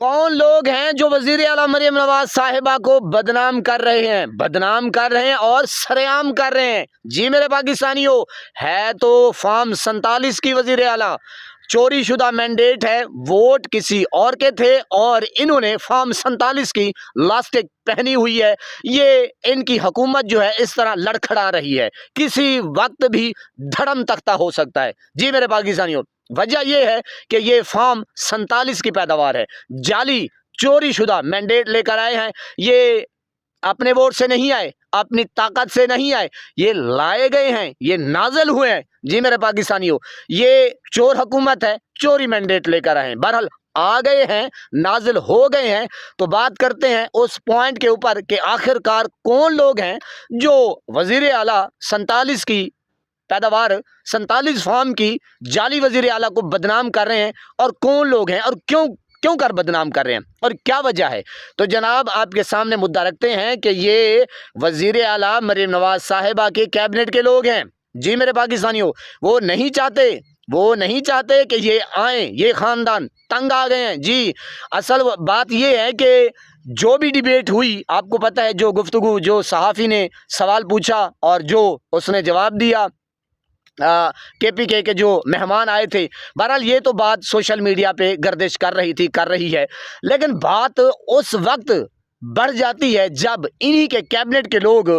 कौन लोग हैं जो वजीर आला मरियम नवाज साहिबा को बदनाम कर रहे हैं, बदनाम कर रहे हैं और सरेआम कर रहे हैं? जी मेरे पाकिस्तानियों, है तो फॉर्म 47 की वजीर आला, चोरी शुदा मैंडेट है, वोट किसी और के थे और इन्होंने फॉर्म 47 की लास्टिक पहनी हुई है। ये इनकी हुकूमत जो है इस तरह लड़खड़ा रही है, किसी वक्त भी धड़म तख्ता हो सकता है। जी मेरे पाकिस्तानियों, वजह यह है कि ये फॉर्म 47 की पैदावार है, जाली चोरी शुदा मैंडेट लेकर आए हैं। ये अपने वोट से नहीं आए, अपनी ताकत से नहीं आए, ये लाए गए हैं, ये नाजल हुए हैं। जी मेरे पाकिस्तानियों, ये चोर हुकूमत है, चोरी मैंडेट लेकर आए हैं। बहरहाल आ गए हैं, नाजिल हो गए हैं। तो बात करते हैं उस पॉइंट के ऊपर कि आखिरकार कौन लोग हैं जो वजीर आला 47 की पैदावार 47 फॉर्म की जाली वजीर आला को बदनाम कर रहे हैं, और कौन लोग हैं और क्यों क्यों कर बदनाम कर रहे हैं और क्या वजह है। तो जनाब आपके सामने मुद्दा रखते हैं कि ये वजीर आला मरियम नवाज साहिबा के कैबिनेट के लोग हैं। जी मेरे पाकिस्तानियों, वो नहीं चाहते कि ये आए, ये खानदान तंग आ गए हैं। जी असल बात ये है कि जो भी डिबेट हुई, आपको पता है, जो गुफ्तगू, जो सहाफ़ी ने सवाल पूछा और जो उसने जवाब दिया, KPK के जो मेहमान आए थे, बहरहाल ये तो बात सोशल मीडिया पे गर्दिश कर रही है, लेकिन बात उस वक्त बढ़ जाती है जब इन्हीं के कैबिनेट के लोग,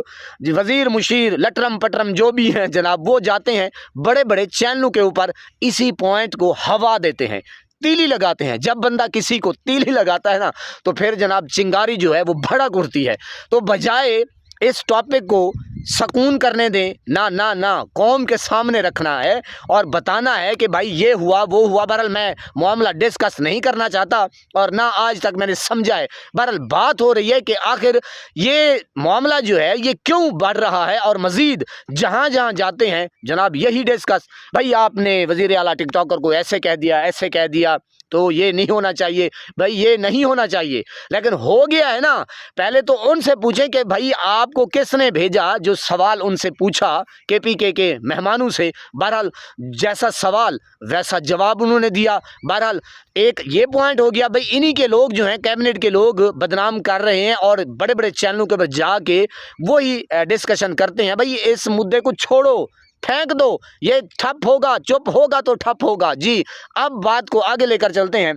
वजीर मुशीर लटरम पटरम जो भी हैं जनाब, वो जाते हैं बड़े बड़े चैनलों के ऊपर, इसी पॉइंट को हवा देते हैं, तीली लगाते हैं। जब बंदा किसी को तीली लगाता है ना, तो फिर जनाब चिंगारी जो है वो भड़क उठती है। तो बजाय इस टॉपिक को सकून करने दें, ना ना ना, कौम के सामने रखना है और बताना है कि भाई ये हुआ वो हुआ। बहरहाल मैं मामला डिस्कस नहीं करना चाहता और ना आज तक मैंने समझा है। बहरहाल बात हो रही है कि आखिर ये मामला जो है ये क्यों बढ़ रहा है, और मज़ीद जहाँ जहाँ जाते हैं जनाब यही डिस्कस, भाई आपने वज़ीर आला टिकटॉकर को ऐसे कह दिया तो ये नहीं होना चाहिए, भाई ये नहीं होना चाहिए। लेकिन हो गया है ना, पहले तो उनसे पूछें कि भाई आपको किसने भेजा, जो सवाल उनसे पूछा KPK के मेहमानों से। बहरहाल जैसा सवाल वैसा जवाब उन्होंने दिया। बहरहाल एक ये पॉइंट हो गया, भाई इन्हीं के लोग जो हैं, कैबिनेट के लोग बदनाम कर रहे हैं और बड़े बड़े चैनलों के ऊपर जाके वही डिस्कशन करते हैं, भाई इस मुद्दे को छोड़ो, फेंक दो, ये ठप होगा, चुप होगा तो ठप होगा। जी अब बात को आगे लेकर चलते हैं।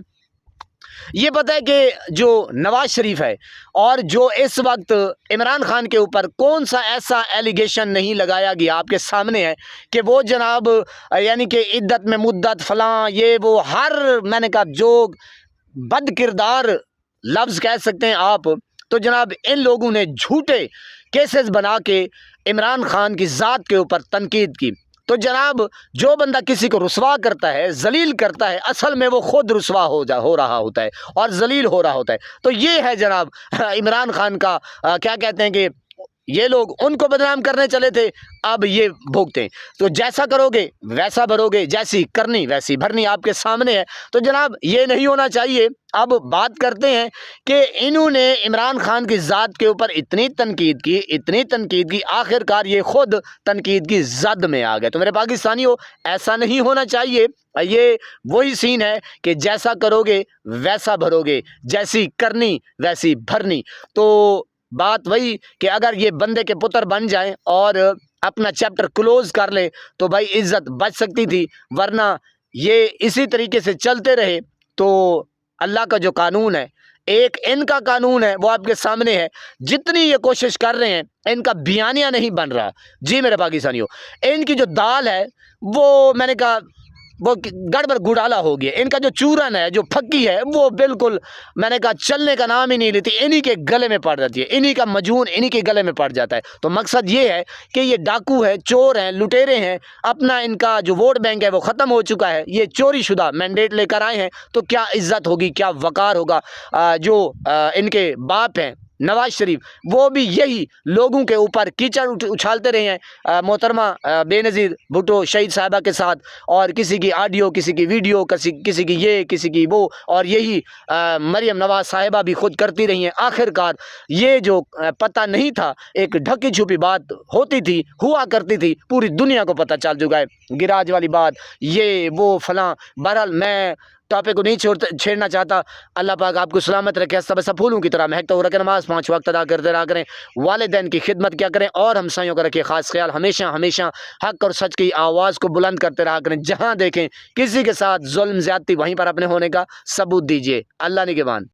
ये पता है कि जो नवाज शरीफ है और जो इस वक्त इमरान खान के ऊपर कौन सा ऐसा एलिगेशन नहीं लगाया गया, आपके सामने है कि वो जनाब यानी कि इद्दत में मुद्दत फलां ये वो, हर मैंने कहा जो बद किरदार लफ्ज़ कह सकते हैं आप, तो जनाब इन लोगों ने झूठे केसेस बना के इमरान खान की ज़ात के ऊपर तनकीद की। तो जनाब जो बंदा किसी को रुसवा करता है, जलील करता है, असल में वो खुद रुसवा हो रहा होता है और जलील हो रहा होता है। तो ये है जनाब इमरान खान का क्या कहते हैं कि ये लोग उनको बदनाम करने चले थे, अब ये भोगते हैं। तो जैसा करोगे वैसा भरोगे, जैसी करनी वैसी भरनी, आपके सामने है। तो जनाब ये नहीं होना चाहिए। अब बात करते हैं कि इन्होंने इमरान खान की ज़ात के ऊपर इतनी तनकीद की, आखिरकार ये खुद तनकीद की जद में आ गए। तो मेरे पाकिस्तानियों, ऐसा नहीं होना चाहिए। ये वही सीन है कि जैसा करोगे वैसा भरोगे, जैसी करनी वैसी भरनी। तो बात वही कि अगर ये बंदे के पुत्र बन जाएं और अपना चैप्टर क्लोज कर ले तो भाई इज्जत बच सकती थी, वरना ये इसी तरीके से चलते रहे तो अल्लाह का जो कानून है, एक इनका कानून है, वो आपके सामने है। जितनी ये कोशिश कर रहे हैं, इनका बियानिया नहीं बन रहा। जी मेरे पाकिस्तानियों, इनकी जो दाल है वो मैंने कहा वो गड़बड़ घुड़ाला हो गया। इनका जो चूरन है, जो फक्की है, वो बिल्कुल मैंने कहा चलने का नाम ही नहीं लेती, इन्हीं के गले में पड़ जाती है, इन्हीं का मजून इन्हीं के गले में पड़ जाता है। तो मकसद ये है कि ये डाकू है, चोर हैं, लुटेरे हैं, अपना इनका जो वोट बैंक है वो ख़त्म हो चुका है, ये चोरी शुदा मैंडेट लेकर आए हैं। तो क्या इज्जत होगी, क्या वक़ार होगा। जो इनके बाप हैं नवाज शरीफ, वो भी यही लोगों के ऊपर कीचड़ उछालते रहे हैं मोहतरमा बेनज़ीर भुट्टो शहीद साहिबा के साथ, और किसी की ऑडियो, किसी की वीडियो, किसी की ये, किसी की वो, और यही मरियम नवाज साहिबा भी खुद करती रही हैं। आखिरकार ये जो पता नहीं था, एक ढकी छुपी बात होती थी, हुआ करती थी, पूरी दुनिया को पता चल चुका है। गिराज वाली बात, ये वो फलां। बहरहाल मैं टॉपिक को नहीं छेड़ना चाहता। अल्लाह पाक आपको सलामत रखे, सब सब फूलों की तरह महकता हो रखे। नमाज 5 वक्त अदा करते रहा करें, वालिदैन की खिदमत क्या करें और हमसायों का रखिए खास ख्याल। हमेशा हमेशा हक और सच की आवाज़ को बुलंद करते रहा करें। जहाँ देखें किसी के साथ जुल्म ज्यादती वहीं पर अपने होने का सबूत दीजिए। अल्लाह निगहबान।